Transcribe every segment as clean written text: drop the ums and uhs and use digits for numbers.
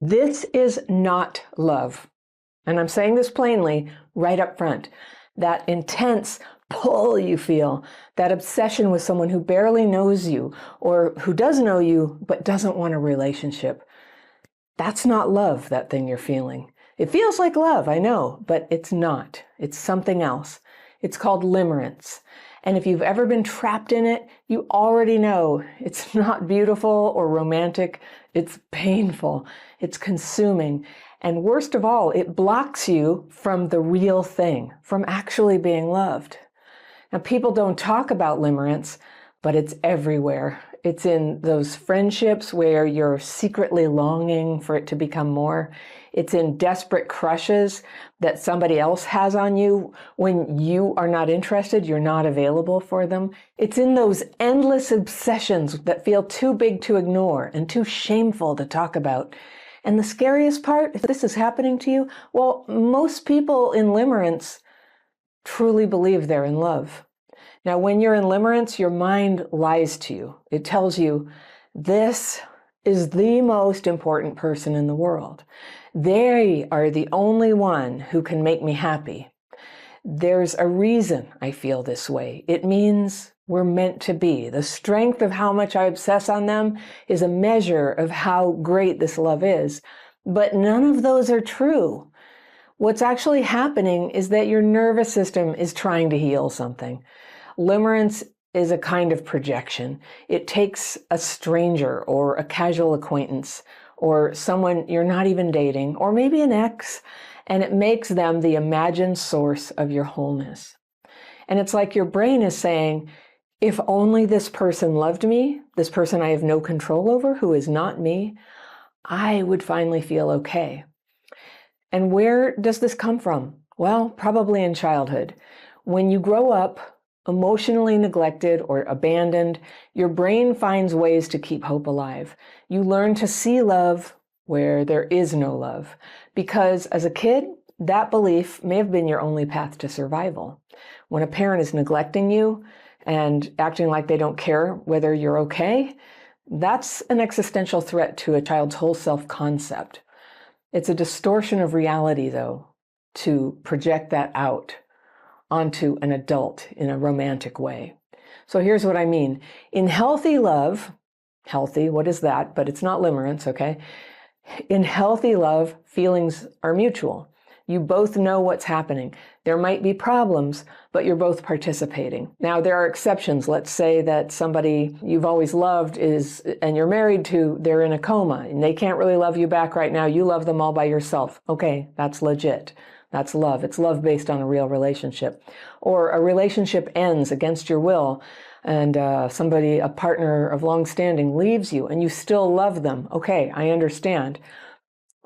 This is not love. And I'm saying this plainly right up front. That intense pull you feel, that obsession with someone who barely knows you or who does know you but doesn't want a relationship. That's not love, that thing you're feeling. It feels like love, I know, but it's not. It's something else. It's called limerence. And if you've ever been trapped in it, you already know it's not beautiful or romantic. It's painful. It's consuming. And worst of all, it blocks you from the real thing, from actually being loved. Now, people don't talk about limerence, but it's everywhere. It's in those friendships where you're secretly longing for it to become more. It's in desperate crushes that somebody else has on you when you are not interested, you're not available for them. It's in those endless obsessions that feel too big to ignore and too shameful to talk about. And the scariest part, if this is happening to you, well, most people in limerence truly believe they're in love. Now, when you're in limerence, your mind lies to you. It tells you, this is the most important person in the world. They are the only one who can make me happy. There's a reason I feel this way. It means we're meant to be. The strength of how much I obsess on them is a measure of how great this love is. But none of those are true. What's actually happening is that your nervous system is trying to heal something. Limerence is a kind of projection. It takes a stranger or a casual acquaintance or someone you're not even dating, or maybe an ex, and it makes them the imagined source of your wholeness. And it's like your brain is saying, if only this person loved me, this person I have no control over, who is not me, I would finally feel okay. And where does this come from? Well, probably in childhood. When you grow up emotionally neglected or abandoned, your brain finds ways to keep hope alive. You learn to see love where there is no love, because as a kid, that belief may have been your only path to survival. When a parent is neglecting you and acting like they don't care whether you're okay, that's an existential threat to a child's whole self-concept. It's a distortion of reality, though, to project that out onto an adult in a romantic way. So here's what I mean. In healthy love, healthy, what is that? But it's not limerence, okay? In healthy love, feelings are mutual. You both know what's happening. There might be problems, but you're both participating. Now, there are exceptions. Let's say that somebody you've always loved and you're married to, they're in a coma and they can't really love you back right now. You love them all by yourself. Okay, that's legit. That's love. It's love based on a real relationship. Or a relationship ends against your will and somebody, a partner of long standing, leaves you and you still love them. Okay, I understand.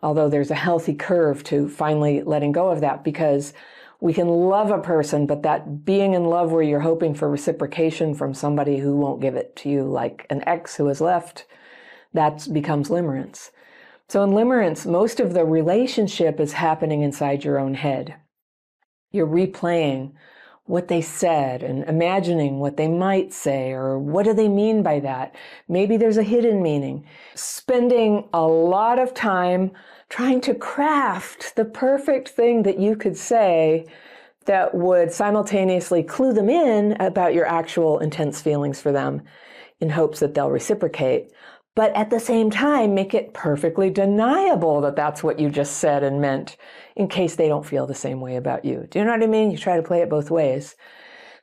Although there's a healthy curve to finally letting go of that, because we can love a person, but that being in love where you're hoping for reciprocation from somebody who won't give it to you, like an ex who has left, that becomes limerence. So in limerence, most of the relationship is happening inside your own head. You're replaying what they said and imagining what they might say, or what do they mean by that? Maybe there's a hidden meaning. Spending a lot of time trying to craft the perfect thing that you could say that would simultaneously clue them in about your actual intense feelings for them in hopes that they'll reciprocate, but at the same time make it perfectly deniable that that's what you just said and meant, in case they don't feel the same way about you. Do you know what I mean? You try to play it both ways.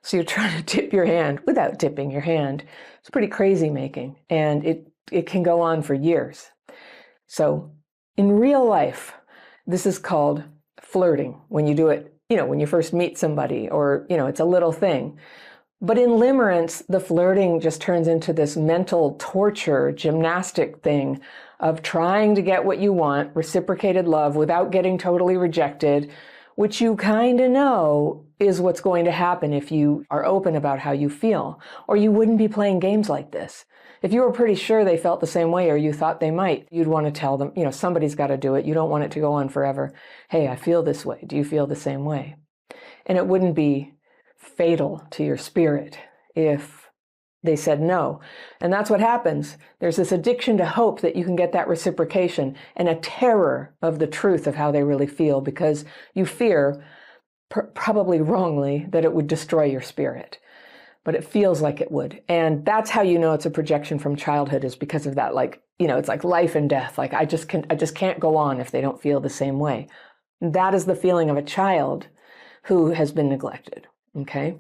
So you're trying to tip your hand without tipping your hand. It's pretty crazy making, and it can go on for years. So in real life, this is called flirting, when you do it, when you first meet somebody, or, it's a little thing. But in limerence, the flirting just turns into this mental torture, gymnastic thing of trying to get what you want, reciprocated love, without getting totally rejected, which you kind of know is what's going to happen if you are open about how you feel, or you wouldn't be playing games like this. If you were pretty sure they felt the same way, or you thought they might, you'd want to tell them, somebody's got to do it. You don't want it to go on forever. Hey, I feel this way. Do you feel the same way? And it wouldn't be fatal to your spirit if they said no. And that's what happens. There's this addiction to hope that you can get that reciprocation, and a terror of the truth of how they really feel, because you fear, probably wrongly, that it would destroy your spirit. But it feels like it would. And that's how you know it's a projection from childhood, is because of that. Like, it's like life and death. Like, I just can't go on if they don't feel the same way. That is the feeling of a child who has been neglected. Okay.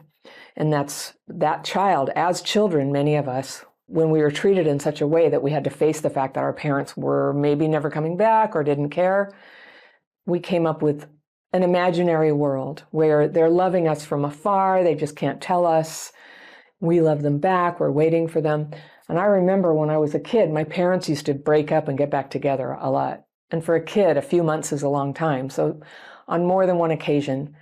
And that's that child. As children, many of us, when we were treated in such a way that we had to face the fact that our parents were maybe never coming back or didn't care, we came up with an imaginary world where they're loving us from afar. They just can't tell us. We love them back. We're waiting for them. And I remember when I was a kid, my parents used to break up and get back together a lot. And for a kid, a few months is a long time. So on more than one occasion,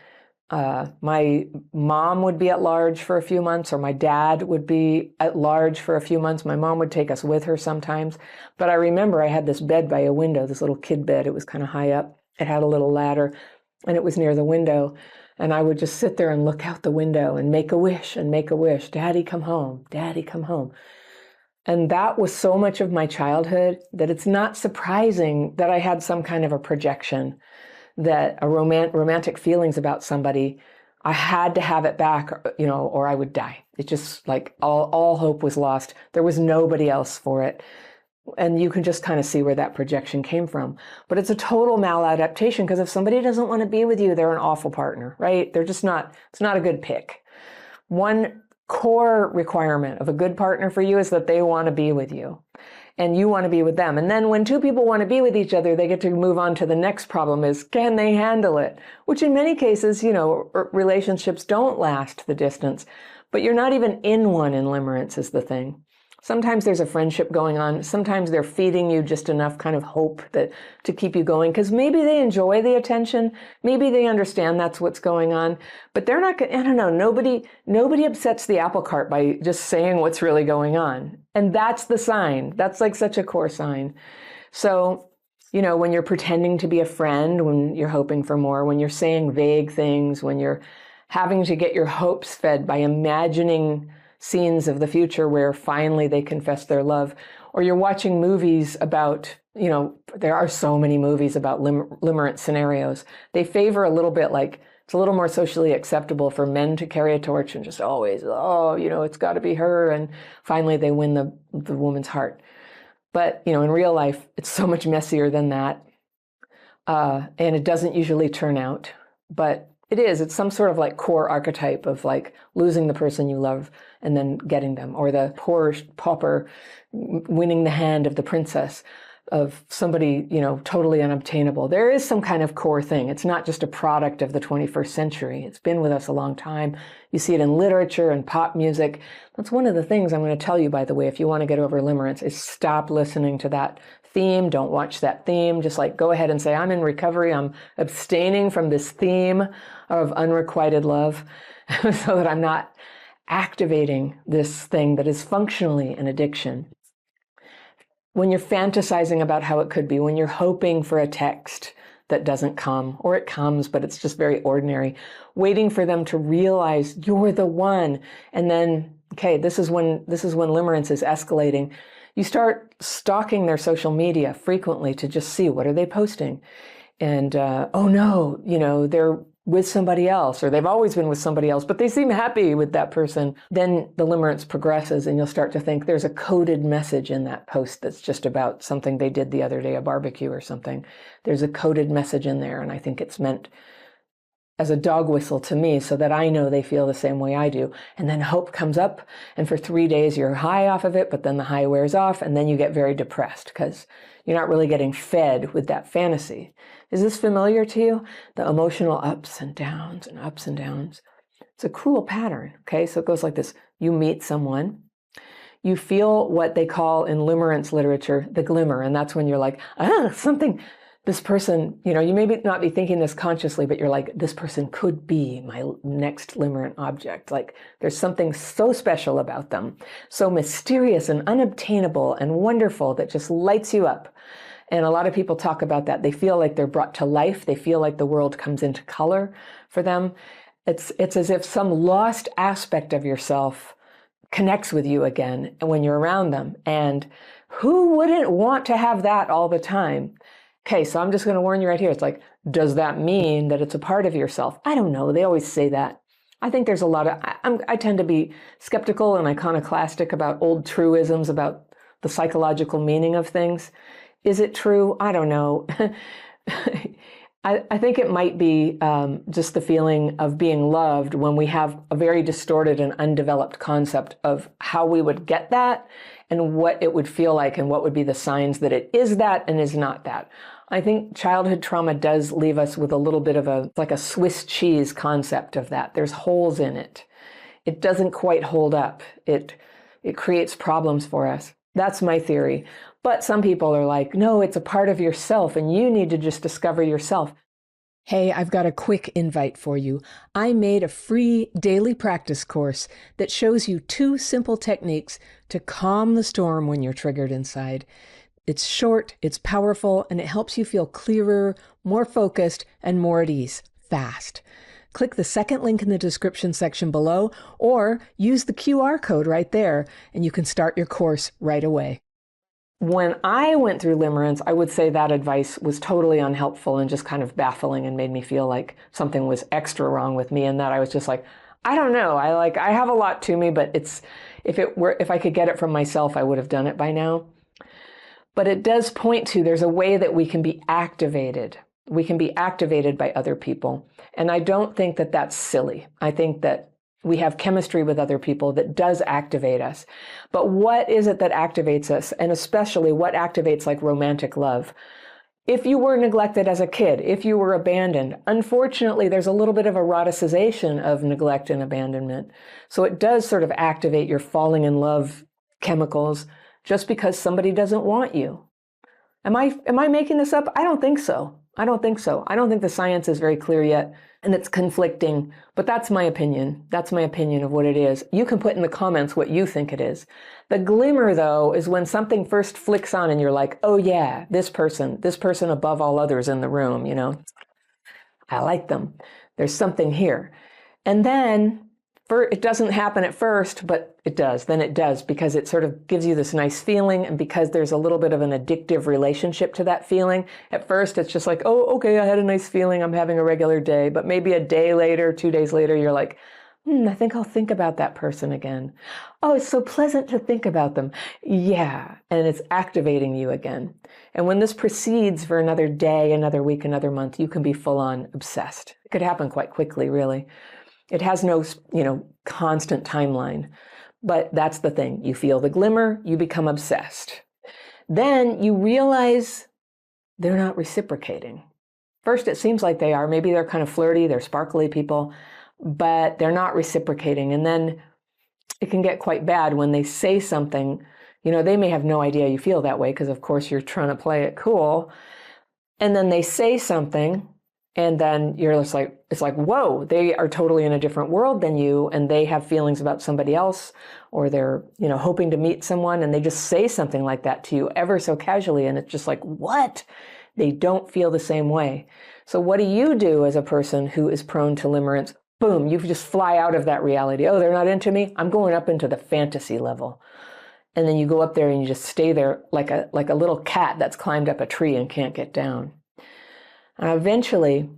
my mom would be at large for a few months, or my dad would be at large for a few months. My mom would take us with her sometimes. But I remember I had this bed by a window, this little kid bed. It was kind of high up. It had a little ladder, and it was near the window. And I would just sit there and look out the window and make a wish and make a wish. Daddy, come home. Daddy, come home. And that was so much of my childhood that it's not surprising that I had some kind of a projection, that a romantic feelings about somebody, I had to have it back, or I would die. It just, like, all hope was lost. There was nobody else for it. And you can just kind of see where that projection came from. But it's a total maladaptation, because if somebody doesn't want to be with you, they're an awful partner, right? They're just not, it's not a good pick. One core requirement of a good partner for you is that they want to be with you and you want to be with them. And then when two people want to be with each other, they get to move on to the next problem, is, can they handle it? Which in many cases, relationships don't last the distance, but you're not even in one in limerence is the thing. Sometimes there's a friendship going on. Sometimes they're feeding you just enough kind of hope to keep you going, because maybe they enjoy the attention. Maybe they understand that's what's going on, but they're not, I don't know, nobody upsets the apple cart by just saying what's really going on. And that's the sign. That's like such a core sign. So, when you're pretending to be a friend, when you're hoping for more, when you're saying vague things, when you're having to get your hopes fed by imagining scenes of the future where finally they confess their love, or you're watching movies about, there are so many movies about limerence scenarios. They favor a little bit, like, it's a little more socially acceptable for men to carry a torch and just always, it's got to be her. And finally they win the woman's heart. But, in real life, it's so much messier than that. And it doesn't usually turn out, but it's some sort of like core archetype of like losing the person you love and then getting them, or the poor pauper winning the hand of the princess, of somebody, totally unobtainable. There is some kind of core thing. It's not just a product of the 21st century. It's been with us a long time. You see it in literature and pop music. That's one of the things I'm going to tell you, by the way, if you want to get over limerence, is stop listening to that theme. Don't watch that theme. Just like go ahead and say, I'm in recovery. I'm abstaining from this theme of unrequited love so that I'm not activating this thing that is functionally an addiction. When you're fantasizing about how it could be, when you're hoping for a text that doesn't come, or it comes, but it's just very ordinary, waiting for them to realize you're the one. And then, okay, this is when limerence is escalating. You start stalking their social media frequently to just see, what are they posting? And, oh no, they're with somebody else, or they've always been with somebody else, but they seem happy with that person. Then the limerence progresses, and you'll start to think there's a coded message in that post that's just about something they did the other day, a barbecue or something. There's a coded message in there, and I think it's meant as a dog whistle to me so that I know they feel the same way I do. And then hope comes up, and for 3 days you're high off of it, but then the high wears off, and then you get very depressed because you're not really getting fed with that fantasy. Is this familiar to you? The emotional ups and downs and ups and downs. It's a cruel pattern, okay? So it goes like this. You meet someone. You feel what they call in limerence literature, the glimmer. And that's when you're like, something, this person, you may not be thinking this consciously, but you're like, this person could be my next limerent object. Like there's something so special about them, so mysterious and unobtainable and wonderful that just lights you up. And a lot of people talk about that. They feel like they're brought to life. They feel like the world comes into color for them. It's as if some lost aspect of yourself connects with you again when you're around them. And who wouldn't want to have that all the time? Okay, so I'm just going to warn you right here. It's like, does that mean that it's a part of yourself? I don't know. They always say that. I think there's a lot of, I tend to be skeptical and iconoclastic about old truisms about the psychological meaning of things. Is it true? I don't know. I think it might be just the feeling of being loved when we have a very distorted and undeveloped concept of how we would get that and what it would feel like and what would be the signs that it is that and is not that. I think childhood trauma does leave us with a little bit of like a Swiss cheese concept of that. There's holes in it. It doesn't quite hold up. It creates problems for us. That's my theory. But some people are like, no, it's a part of yourself and you need to just discover yourself. Hey, I've got a quick invite for you. I made a free daily practice course that shows you 2 simple techniques to calm the storm when you're triggered inside. It's short, it's powerful, and it helps you feel clearer, more focused, and more at ease, fast. Click the second link in the description section below, or use the QR code right there, and you can start your course right away. When I went through Limerence, I would say that advice was totally unhelpful and just kind of baffling and made me feel like something was extra wrong with me, and that I was just like, I don't know. I have a lot to me, but if I could get it from myself, I would have done it by now. But it does point to there's a way that we can be activated. We can be activated by other people. And I don't think that that's silly. I think that we have chemistry with other people that does activate us. But what is it that activates us? And especially what activates like romantic love? If you were neglected as a kid, if you were abandoned, unfortunately, there's a little bit of eroticization of neglect and abandonment. So it does sort of activate your falling in love chemicals just because somebody doesn't want you. Am I making this up? I don't think so. I don't think the science is very clear yet, and it's conflicting, but that's my opinion. That's my opinion of what it is. You can put in the comments what you think it is. The glimmer, though, is when something first flicks on and you're like, oh yeah, this person above all others in the room, I like them. There's something here. And then it doesn't happen at first, but it does. Then it does, because it sort of gives you this nice feeling, and because there's a little bit of an addictive relationship to that feeling. At first, it's just like, oh, okay, I had a nice feeling. I'm having a regular day. But maybe a day later, 2 days later, you're like, I think I'll think about that person again. Oh, it's so pleasant to think about them. Yeah, and it's activating you again. And when this proceeds for another day, another week, another month, you can be full on obsessed. It could happen quite quickly, really. It has no, constant timeline, but that's the thing. You feel the glimmer, you become obsessed. Then you realize they're not reciprocating. First, it seems like they are. Maybe they're kind of flirty, they're sparkly people, but they're not reciprocating. And then it can get quite bad when they say something. They may have no idea you feel that way because, of course, you're trying to play it cool. And then they say something, and then you're just like, it's like, whoa, they are totally in a different world than you, and they have feelings about somebody else, or they're, hoping to meet someone, and they just say something like that to you ever so casually, and it's just like, what? They don't feel the same way. So what do you do as a person who is prone to limerence? Boom, you just fly out of that reality. Oh, they're not into me? I'm going up into the fantasy level. And then you go up there and you just stay there like a little cat that's climbed up a tree and can't get down. And eventually,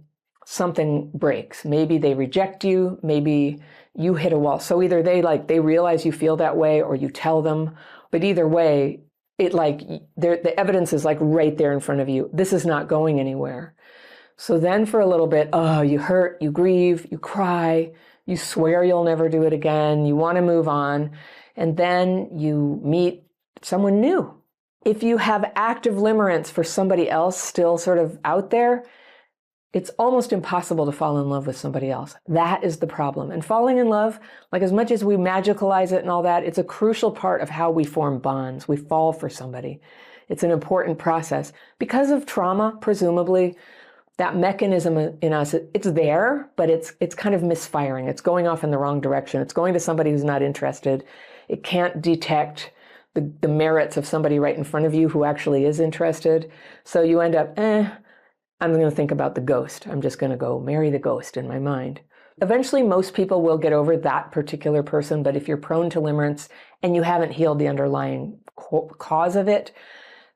something breaks. Maybe they reject you. Maybe you hit a wall. So either they realize you feel that way, or you tell them. But either way, the evidence is like right there in front of you. This is not going anywhere. So then for a little bit, you hurt, you grieve, you cry, you swear you'll never do it again. You want to move on. And then you meet someone new. If you have active limerence for somebody else still sort of out there, it's almost impossible to fall in love with somebody else. That is the problem. And falling in love, like as much as we magicalize it and all that, it's a crucial part of how we form bonds. We fall for somebody. It's an important process. Because of trauma, presumably, that mechanism in us, it's there, but it's kind of misfiring. It's going off in the wrong direction. It's going to somebody who's not interested. It can't detect the merits of somebody right in front of you who actually is interested. So you end up, I'm going to think about the ghost. I'm just going to go marry the ghost in my mind. Eventually, most people will get over that particular person, but if you're prone to limerence and you haven't healed the underlying cause of it,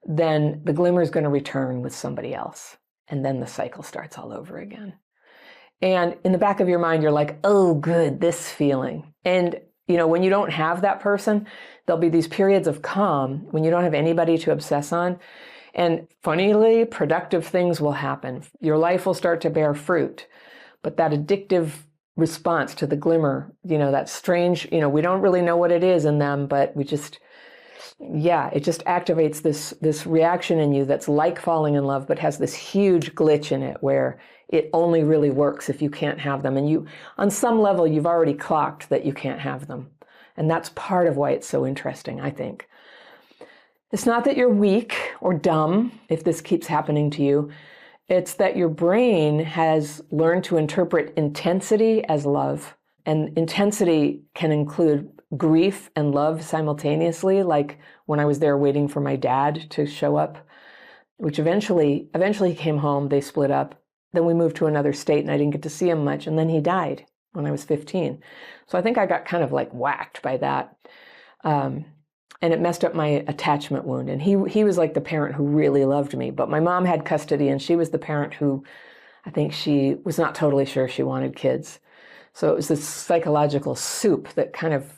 then the glimmer is going to return with somebody else. And then the cycle starts all over again. And in the back of your mind, you're like, oh, good, this feeling. And, when you don't have that person, there'll be these periods of calm when you don't have anybody to obsess on. And funnily, productive things will happen. Your life will start to bear fruit. But that addictive response to the glimmer, that strange, we don't really know what it is in them, but it just activates this reaction in you that's like falling in love, but has this huge glitch in it where it only really works if you can't have them. And on some level, you've already clocked that you can't have them. And that's part of why it's so interesting, I think. It's not that you're weak or dumb if this keeps happening to you. It's that your brain has learned to interpret intensity as love. And intensity can include grief and love simultaneously, like when I was there waiting for my dad to show up, which eventually he came home, they split up. Then we moved to another state and I didn't get to see him much. And then he died when I was 15. So I think I got kind of like whacked by that. And it messed up my attachment wound. And he was like the parent who really loved me. But my mom had custody and she was the parent who I think she was not totally sure she wanted kids. So it was this psychological soup that kind of,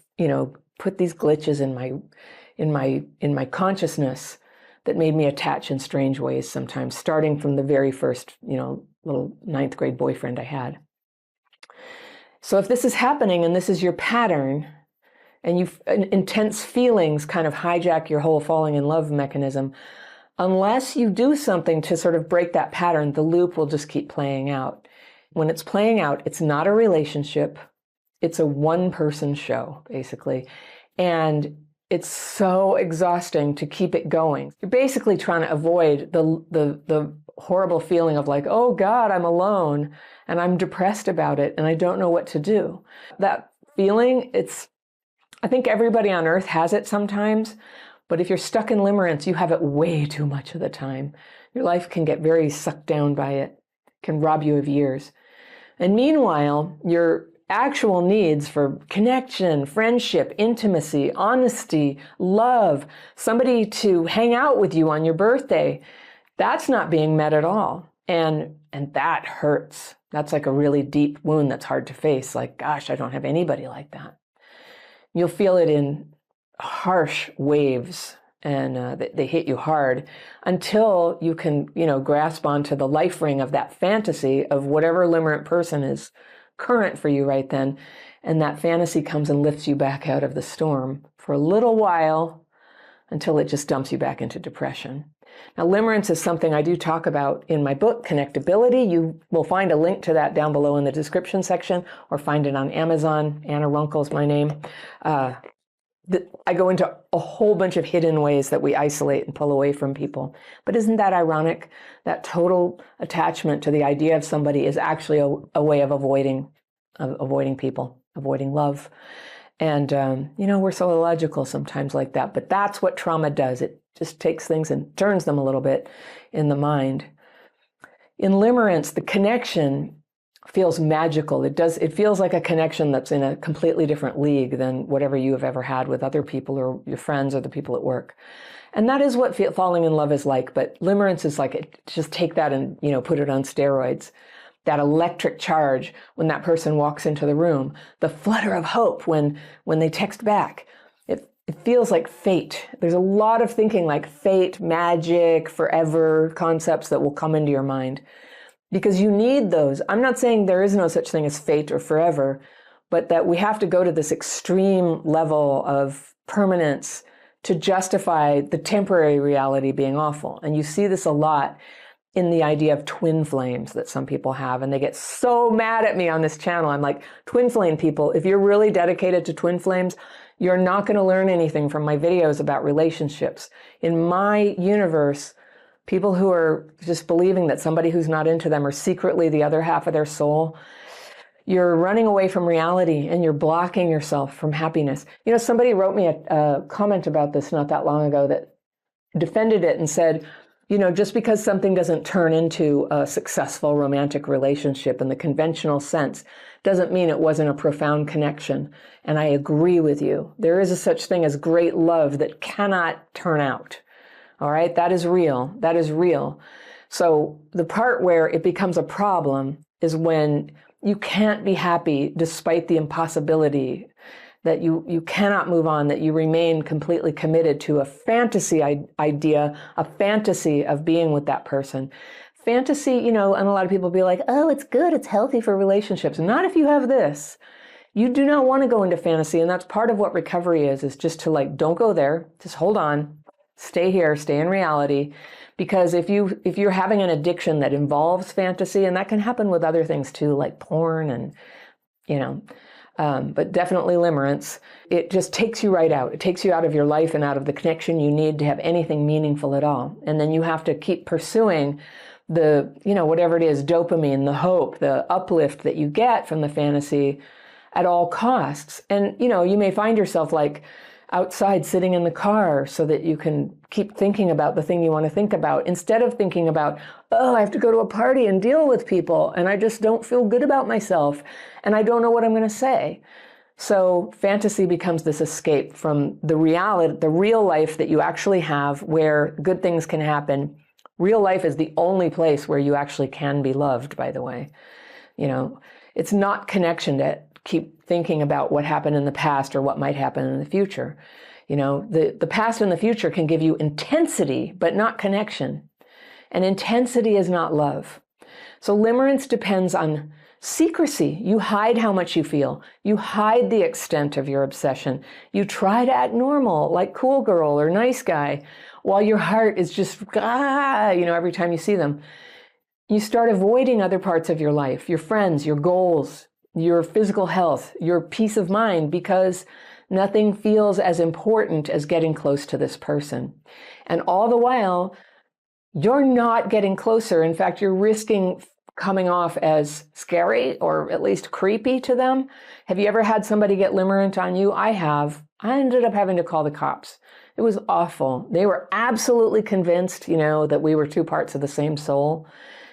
put these glitches in my consciousness that made me attach in strange ways sometimes, starting from the very first, little 9th grade boyfriend I had. So if this is happening and this is your pattern, and intense feelings kind of hijack your whole falling in love mechanism, unless you do something to sort of break that pattern, the loop will just keep playing out. When it's playing out, it's not a relationship. It's a one-person show, basically. And it's so exhausting to keep it going. You're basically trying to avoid the horrible feeling of like, oh God, I'm alone and I'm depressed about it and I don't know what to do. That feeling, I think everybody on earth has it sometimes, but if you're stuck in limerence, you have it way too much of the time. Your life can get very sucked down by it, can rob you of years. And meanwhile, your actual needs for connection, friendship, intimacy, honesty, love, somebody to hang out with you on your birthday, that's not being met at all. And that hurts. That's like a really deep wound that's hard to face. Like, gosh, I don't have anybody like that. You'll feel it in harsh waves and they hit you hard until you can, grasp onto the life ring of that fantasy of whatever limerent person is current for you right then. And that fantasy comes and lifts you back out of the storm for a little while until it just dumps you back into depression. Now, limerence is something I do talk about in my book, Connectability. You will find a link to that down below in the description section or find it on Amazon. Anna Runkle's my name. I go into a whole bunch of hidden ways that we isolate and pull away from people. But isn't that ironic? That total attachment to the idea of somebody is actually a way of avoiding people, avoiding love. And, we're so illogical sometimes like that. But that's what trauma does. It just takes things and turns them a little bit in the mind. In limerence, the connection feels magical. It feels like a connection that's in a completely different league than whatever you have ever had with other people or your friends or the people at work. And that is what falling in love is like. But limerence is like, just take that and, put it on steroids. That electric charge when that person walks into the room, the flutter of hope when they text back. It feels like fate. There's a lot of thinking like fate, magic, forever concepts that will come into your mind. Because you need those. I'm not saying there is no such thing as fate or forever, but that we have to go to this extreme level of permanence to justify the temporary reality being awful. And you see this a lot in the idea of twin flames that some people have. And they get so mad at me on this channel. I'm like, twin flame people, if you're really dedicated to twin flames, you're not going to learn anything from my videos about relationships. In my universe, people who are just believing that somebody who's not into them are secretly the other half of their soul, you're running away from reality and you're blocking yourself from happiness. Somebody wrote me a comment about this not that long ago that defended it and said, Just because something doesn't turn into a successful romantic relationship in the conventional sense doesn't mean it wasn't a profound connection. And I agree with you. There is a such thing as great love that cannot turn out. All right? That is real. That is real. So the part where it becomes a problem is when you can't be happy despite the impossibility, that you cannot move on, that you remain completely committed to a fantasy idea, a fantasy of being with that person. Fantasy, and a lot of people be like, oh, it's good, it's healthy for relationships. Not if you have this. You do not want to go into fantasy, and that's part of what recovery is just to don't go there, just hold on, stay here, stay in reality. Because if you're having an addiction that involves fantasy, and that can happen with other things too, like porn and, but definitely limerence, it just takes you right out. It takes you out of your life and out of the connection you need to have anything meaningful at all. And then you have to keep pursuing the, whatever it is, dopamine, the hope, the uplift that you get from the fantasy at all costs. And, you may find yourself outside sitting in the car so that you can keep thinking about the thing you want to think about instead of thinking about, oh, I have to go to a party and deal with people and I just don't feel good about myself and I don't know what I'm going to say. So fantasy becomes this escape from the reality, the real life that you actually have where good things can happen. Real life is the only place where you actually can be loved, by the way. It's not connection to keep thinking about what happened in the past or what might happen in the future. The past and the future can give you intensity, but not connection. And intensity is not love. So limerence depends on secrecy. You hide how much you feel. You hide the extent of your obsession. You try to act normal, like cool girl or nice guy, while your heart is just, every time you see them. You start avoiding other parts of your life, your friends, your goals, your physical health, your peace of mind, because nothing feels as important as getting close to this person. And all the while, you're not getting closer. In fact, you're risking coming off as scary or at least creepy to them. Have you ever had somebody get limerent on you? I have. I ended up having to call the cops. It was awful. They were absolutely convinced, that we were two parts of the same soul.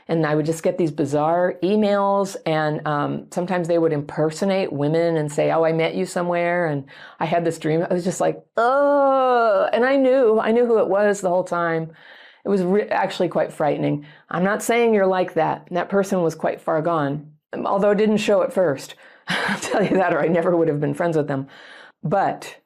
And I would just get these bizarre emails, and sometimes they would impersonate women and say, oh, I met you somewhere, and I had this dream. I was just like, oh, and I knew who it was the whole time. It was actually quite frightening. I'm not saying you're like that. That person was quite far gone, although it didn't show at first. I'll tell you that, or I never would have been friends with them. But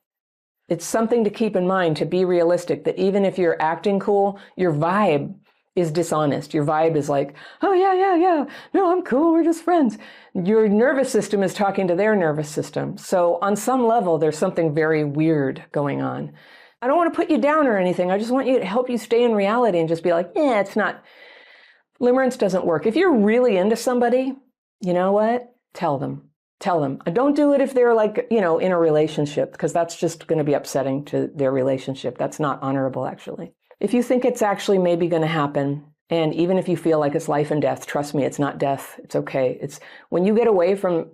it's something to keep in mind, to be realistic, that even if you're acting cool, your vibe is dishonest. Your vibe is like, oh, yeah. No, I'm cool. We're just friends. Your nervous system is talking to their nervous system. So on some level, there's something very weird going on. I don't want to put you down or anything. I just want you to help you stay in reality and just be like, it's not. Limerence doesn't work. If you're really into somebody, you know what? Tell them. Don't do it if they're in a relationship, because that's just going to be upsetting to their relationship. That's not honorable, actually. If you think it's actually maybe going to happen, and even if you feel like it's life and death, trust me, it's not death. It's okay. It's when you get away from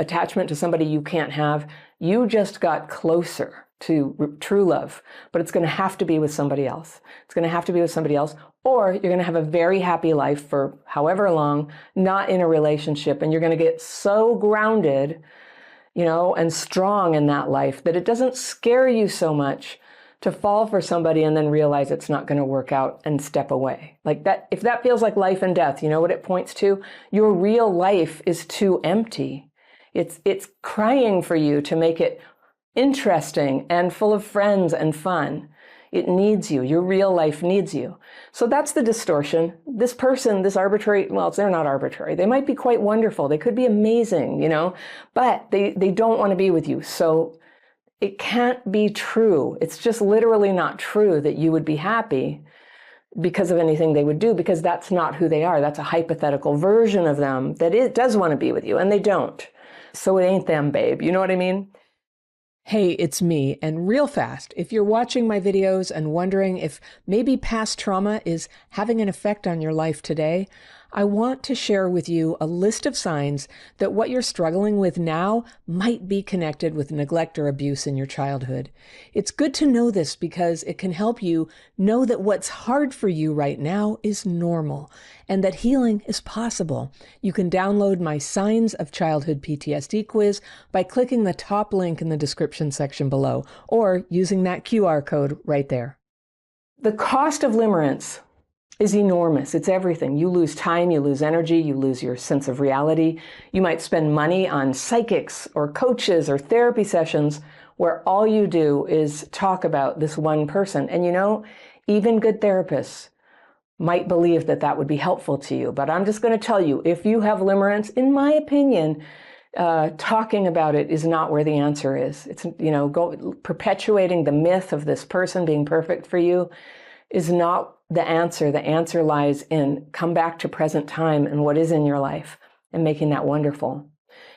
attachment to somebody you can't have, you just got closer to true love, but it's going to have to be with somebody else. It's going to have to be with somebody else, or you're going to have a very happy life for however long, not in a relationship, and you're going to get so grounded, and strong in that life that it doesn't scare you so much to fall for somebody and then realize it's not going to work out and step away. Like that, if that feels like life and death, you know what it points to? Your real life is too empty. It's crying for you to make it interesting and full of friends and fun. It needs you. Your real life needs you. So that's the distortion. This person, this arbitrary, well, they're not arbitrary. They might be quite wonderful. They could be amazing, but they don't want to be with you. So it can't be true. It's just literally not true that you would be happy because of anything they would do, because that's not who they are. That's a hypothetical version of them that it does want to be with you, and they don't. So it ain't them, babe. You know what I mean? Hey, it's me, and real fast, if you're watching my videos and wondering if maybe past trauma is having an effect on your life today, I want to share with you a list of signs that what you're struggling with now might be connected with neglect or abuse in your childhood. It's good to know this because it can help you know that what's hard for you right now is normal and that healing is possible. You can download my Signs of Childhood PTSD quiz by clicking the top link in the description section below or using that QR code right there. The cost of limerence is enormous. It's everything. You lose time, you lose energy, you lose your sense of reality. You might spend money on psychics or coaches or therapy sessions where all you do is talk about this one person. And you know, even good therapists might believe that that would be helpful to you. But I'm just going to tell you, if you have limerence, in my opinion, talking about it is not where the answer is. It's, perpetuating the myth of this person being perfect for you is not the answer. The answer lies in come back to present time and what is in your life and making that wonderful.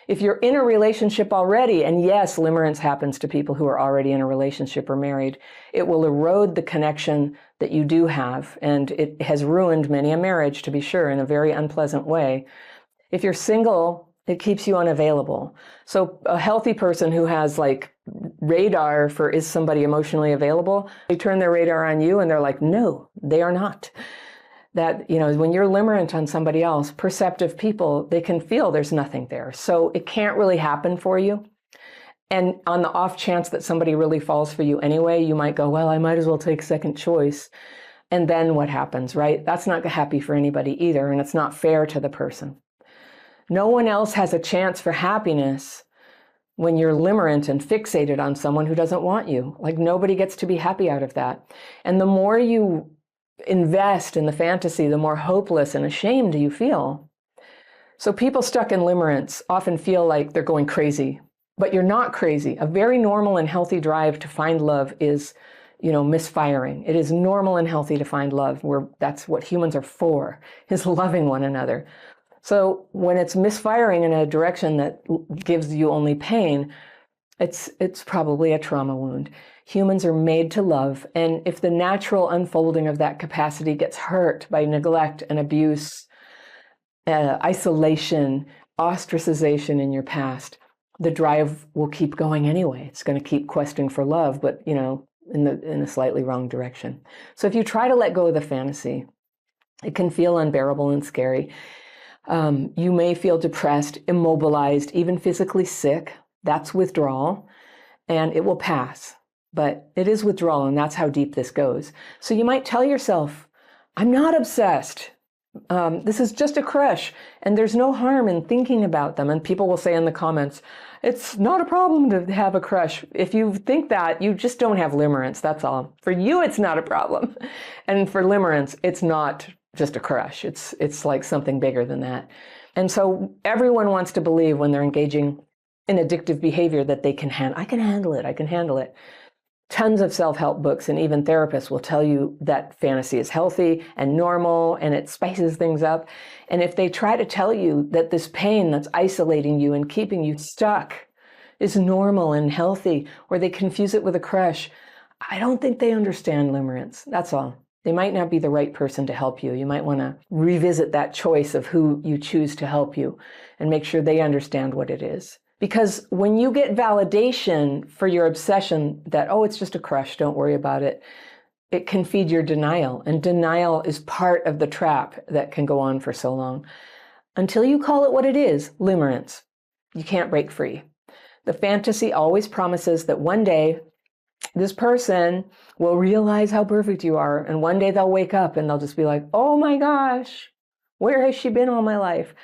If you're in a relationship already, and yes, limerence happens to people who are already in a relationship or married, it will erode the connection that you do have. And it has ruined many a marriage, to be sure, in a very unpleasant way. If you're single, it keeps you unavailable. So a healthy person who has radar for is somebody emotionally available, they turn their radar on you and they're like, no, they are not. That, when you're limerent on somebody else, perceptive people, they can feel there's nothing there. So it can't really happen for you. And on the off chance that somebody really falls for you anyway, you might go, well, I might as well take second choice. And then what happens, right? That's not happy for anybody either. And it's not fair to the person. No one else has a chance for happiness when you're limerent and fixated on someone who doesn't want you. Nobody gets to be happy out of that. And the more you invest in the fantasy, the more hopeless and ashamed you feel. So people stuck in limerence often feel like they're going crazy, but you're not crazy. A very normal and healthy drive to find love is, misfiring. It is normal and healthy to find love. That's what humans are for, is loving one another. So when it's misfiring in a direction that gives you only pain, it's probably a trauma wound. Humans are made to love, and if the natural unfolding of that capacity gets hurt by neglect and abuse, isolation, ostracization in your past, the drive will keep going anyway. It's going to keep questing for love, but in a slightly wrong direction. So if you try to let go of the fantasy, it can feel unbearable and scary. You may feel depressed, immobilized, even physically sick. That's withdrawal, and it will pass. But it is withdrawal, and that's how deep this goes. So you might tell yourself, I'm not obsessed. This is just a crush, and there's no harm in thinking about them. And people will say in the comments, it's not a problem to have a crush. If you think that, you just don't have limerence, that's all. For you, it's not a problem. And for limerence, it's not just a crush. It's like something bigger than that. And so everyone wants to believe when they're engaging in addictive behavior that they can I can handle it, I can handle it. Tons of self-help books and even therapists will tell you that fantasy is healthy and normal and it spices things up. And if they try to tell you that this pain that's isolating you and keeping you stuck is normal and healthy, or they confuse it with a crush, I don't think they understand limerence. That's all. They might not be the right person to help you. You might want to revisit that choice of who you choose to help you and make sure they understand what it is. Because when you get validation for your obsession that, oh, it's just a crush, don't worry about it, it can feed your denial. And denial is part of the trap that can go on for so long. Until you call it what it is, limerence, you can't break free. The fantasy always promises that one day this person will realize how perfect you are. And one day they'll wake up and they'll just be like, oh my gosh, where has she been all my life?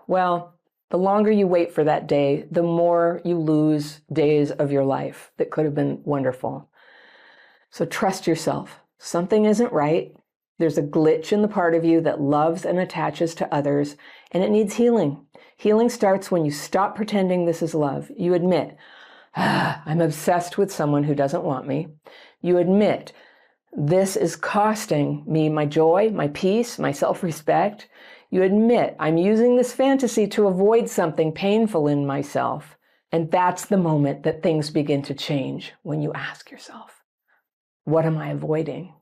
Well, the longer you wait for that day, the more you lose days of your life that could have been wonderful. So trust yourself. Something isn't right. There's a glitch in the part of you that loves and attaches to others, and it needs healing. Healing starts when you stop pretending this is love. You admit, I'm obsessed with someone who doesn't want me. You admit, this is costing me my joy, my peace, my self-respect. You admit, I'm using this fantasy to avoid something painful in myself. And that's the moment that things begin to change when you ask yourself, what am I avoiding?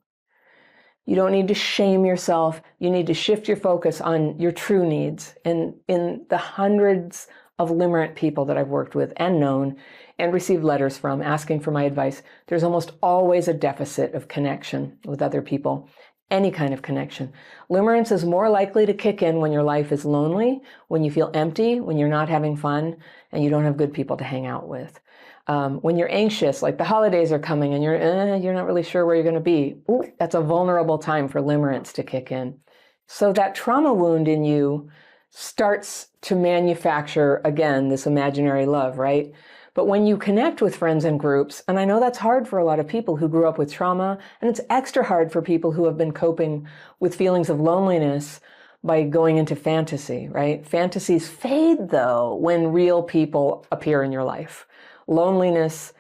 You don't need to shame yourself. You need to shift your focus on your true needs. And in the hundreds of limerent people that I've worked with and known and received letters from asking for my advice, there's almost always a deficit of connection with other people, any kind of connection. Limerence is more likely to kick in when your life is lonely, when you feel empty, when you're not having fun, and you don't have good people to hang out with. When you're anxious, like the holidays are coming and you're not really sure where you're going to be. Ooh, that's a vulnerable time for limerence to kick in. So that trauma wound in you starts to manufacture, again, this imaginary love, right? But when you connect with friends and groups, and I know that's hard for a lot of people who grew up with trauma, and it's extra hard for people who have been coping with feelings of loneliness by going into fantasy, right? Fantasies fade, though, when real people appear in your life. Loneliness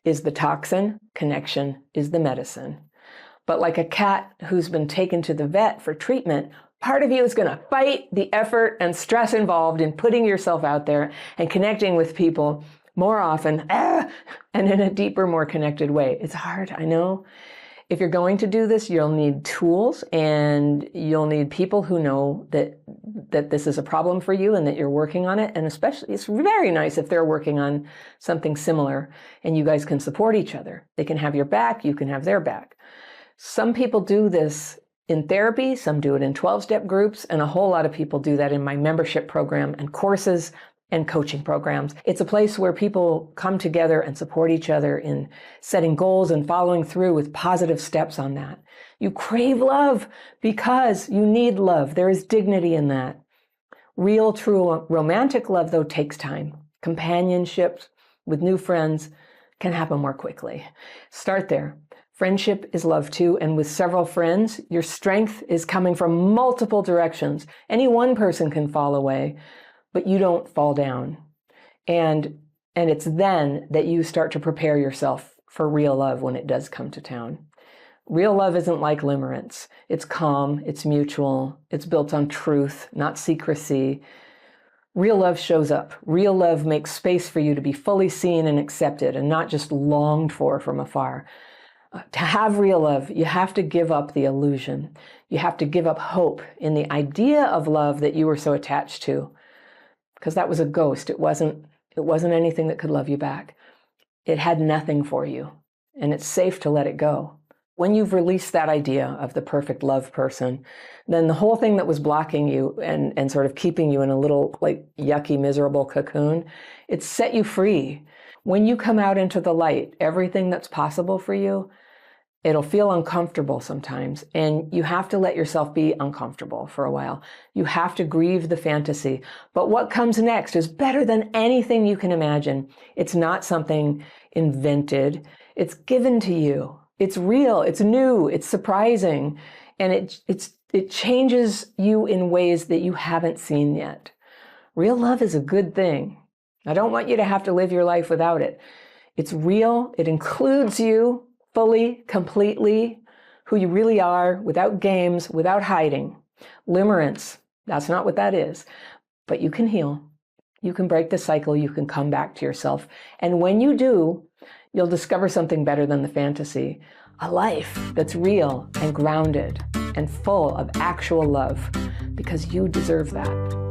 is the toxin, connection is the medicine. But like a cat who's been taken to the vet for treatment, part of you is going to fight the effort and stress involved in putting yourself out there and connecting with people more often and in a deeper, more connected way. It's hard, I know. If you're going to do this, you'll need tools and you'll need people who know that this is a problem for you and that you're working on it. And especially, it's very nice if they're working on something similar and you guys can support each other. They can have your back, you can have their back. Some people do this in therapy, some do it in 12-step groups, and a whole lot of people do that in my membership program and courses and coaching programs. It's a place where people come together and support each other in setting goals and following through with positive steps on that. You crave love because you need love. There is dignity in that. Real, true romantic love, though, takes time. Companionship with new friends can happen more quickly. Start there. Friendship is love too, and with several friends, your strength is coming from multiple directions. Any one person can fall away, but you don't fall down. And it's then that you start to prepare yourself for real love when it does come to town. Real love isn't like limerence. It's calm, it's mutual, it's built on truth, not secrecy. Real love shows up. Real love makes space for you to be fully seen and accepted and not just longed for from afar. To have real love, you have to give up the illusion. You have to give up hope in the idea of love that you were so attached to. Because that was a ghost. It wasn't anything that could love you back. It had nothing for you, and it's safe to let it go. When you've released that idea of the perfect love person, then the whole thing that was blocking you and sort of keeping you in a little like yucky, miserable cocoon, it's set you free. When you come out into the light, everything that's possible for you, it'll feel uncomfortable sometimes, and you have to let yourself be uncomfortable for a while. You have to grieve the fantasy. But what comes next is better than anything you can imagine. It's not something invented. It's given to you. It's real. It's new. It's surprising. And it changes you in ways that you haven't seen yet. Real love is a good thing. I don't want you to have to live your life without it. It's real. It includes you fully, completely, who you really are, without games, without hiding. Limerence, that's not what that is. But you can heal. You can break the cycle. You can come back to yourself. And when you do, you'll discover something better than the fantasy. A life that's real and grounded and full of actual love, because you deserve that.